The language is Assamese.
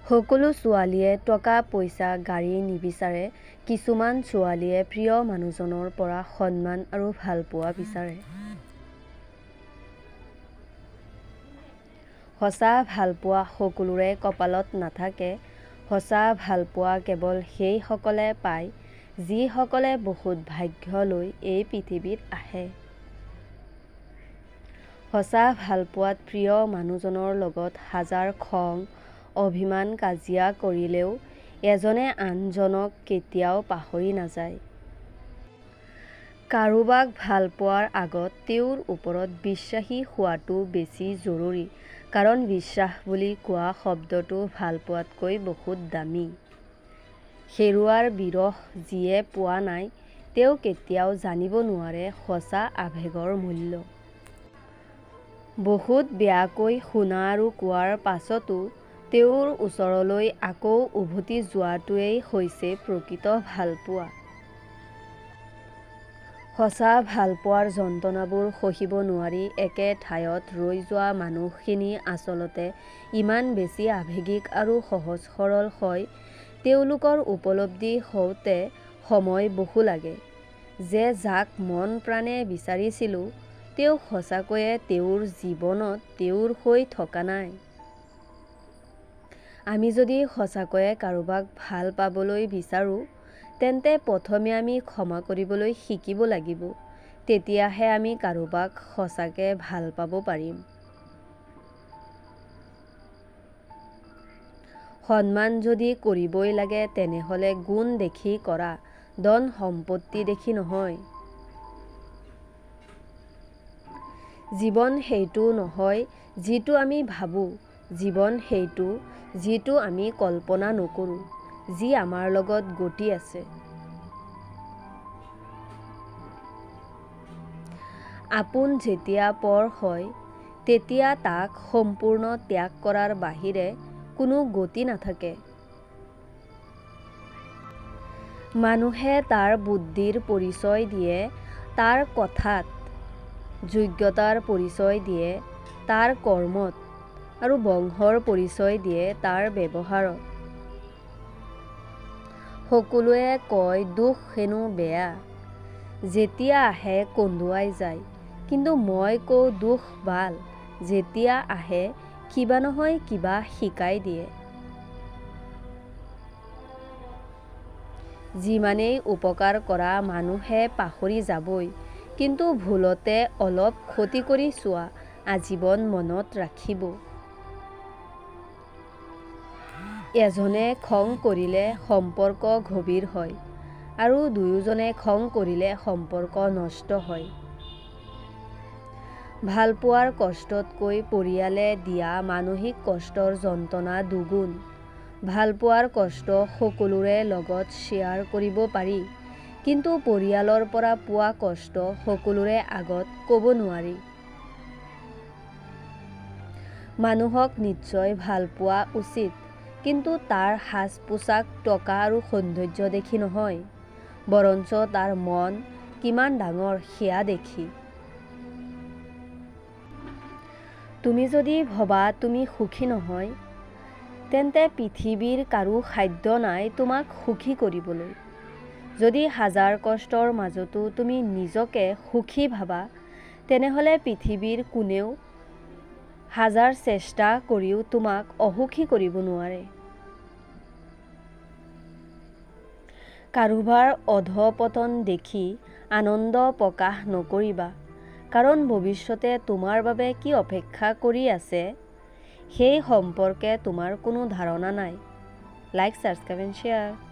সকলো ছোৱালীয়ে টকা পইচা গাড়ী নিবিচাৰে। কিছুমান ছোৱালীয়ে প্ৰিয় মানুহজনৰ পৰা সন্মান আৰু ভালপোৱা বিচাৰে। সঁচা ভালপোৱা সকলোৰে কপালত নাথাকে। সঁচা ভালপোৱা কেৱল সেইসকলে পায় যিসকলে বহুত ভাগ্য লৈ এই পৃথিৱীত আহে। সঁচা ভালপোৱাত প্ৰিয় মানুহজনৰ লগত হাজাৰ খং অভিমান কাজিয়া কৰিলেও এজনে আনজনক কেতিয়াও পাহৰি নাযায়। কাৰোবাক ভাল পোৱাৰ আগত তেওঁৰ ওপৰত বিশ্বাসী হোৱাটো বেছি জৰুৰী, কাৰণ বিশ্বাস বুলি কোৱা শব্দটো ভালপোৱাতকৈ বহুত দামী। হেৰুৱাৰ বিৰহ যিয়ে পোৱা নাই তেওঁ কেতিয়াও জানিব নোৱাৰে সঁচা আৱেগৰ মূল্য। বহুত বেয়াকৈ শুনা আৰু কোৱাৰ পাছতো তেওঁৰ ওচৰলৈ আকৌ উভতি যোৱাটোৱেই হৈছে প্ৰকৃত ভালপোৱা। সঁচা ভালপোৱাৰ যন্ত্ৰণাবোৰ সহিব নোৱাৰি একে ঠাইত ৰৈ যোৱা মানুহখিনি আচলতে ইমান বেছি আৱেগিক আৰু সহজ সৰল হয়, তেওঁলোকৰ উপলব্ধি হওঁতে সময় বহু লাগে যে যাক মন প্ৰাণে বিচাৰিছিলোঁ তেওঁ সঁচাকৈয়ে তেওঁৰ জীৱনত তেওঁৰ হৈ থকা নাই। আমি যদি সঁচাকৈয়ে কাৰোবাক ভাল পাবলৈ বিচাৰোঁ তেন্তে প্ৰথমে আমি ক্ষমা কৰিবলৈ শিকিব লাগিব। তেতিয়াহে আমি কাৰোবাক সঁচাকৈ ভাল পাব পাৰিম। সন্মান যদি কৰিবই লাগে তেনেহ'লে গুণ দেখি কৰা, ধন সম্পত্তি দেখি নহয়। জীৱন সেইটো নহয় যিটো আমি ভাবোঁ, জীৱন সেইটো যিটো আমি কল্পনা নকৰোঁ, যি আমাৰ লগত গতি আছে। আপোন যেতিয়া পৰ হয় তেতিয়া তাক সম্পূৰ্ণ ত্যাগ কৰাৰ বাহিৰে কোনো গতি নাথাকে। মানুহে তাৰ বুদ্ধিৰ পৰিচয় দিয়ে তাৰ কথাত, যোগ্যতাৰ পৰিচয় দিয়ে তাৰ কৰ্মত আৰু বংশৰ পৰিচয় দিয়ে তাৰ ব্যৱহাৰত। সকলোৱে কয় দুখ হেনো বেয়া, যেতিয়া আহে কন্দুৱাই যায়, কিন্তু মই কওঁ দুখ ভাল, যেতিয়া আহে কিবা নহয় কিবা শিকাই দিয়ে। যিমানেই উপকাৰ কৰা মানুহে পাহৰি যাবই, কিন্তু ভুলতে অলপ ক্ষতি কৰি চোৱা আজীৱন মনত ৰাখিব। এজনে খং কৰিলে সম্পৰ্ক গভীৰ হয় আৰু দুয়োজনে খং কৰিলে সম্পৰ্ক নষ্ট হয়। ভালপোৱাৰ কষ্টতকৈ পৰিয়ালে দিয়া মানসিক কষ্টৰ যন্ত্ৰণা দুগুণ। ভালপোৱাৰ কষ্ট সকলোৰে লগত শ্বেয়াৰ কৰিব পাৰি, কিন্তু পৰিয়ালৰ পৰা পোৱা কষ্ট সকলোৰে আগত ক'ব নোৱাৰি। মানুহক নিশ্চয় ভাল পোৱা উচিত, কিন্তু তাৰ সাজ পোছাক টকা আৰু সৌন্দৰ্য দেখি নহয়, বৰঞ্চ তাৰ মন কিমান ডাঙৰ সেয়া দেখি। তুমি যদি ভবা তুমি সুখী নহয় তেন্তে পৃথিৱীৰ কাৰো সাধ্য নাই তোমাক সুখী কৰিবলৈ। যদি হাজাৰ কষ্টৰ মাজতো তুমি নিজকে সুখী ভাবা তেনেহ'লে পৃথিৱীৰ কোনেও হাজাৰ চেষ্টা কৰিও তোমাক অসুখী কৰিব নোৱাৰে। কাৰোবাৰ অধঃপতন দেখি আনন্দ প্ৰকাশ নকৰিবা, কাৰণ ভৱিষ্যতে তোমাৰ বাবে কি অপেক্ষা কৰি আছে সেই সম্পৰ্কে তোমাৰ কোনো ধাৰণা নাই। Like, subscribe and share.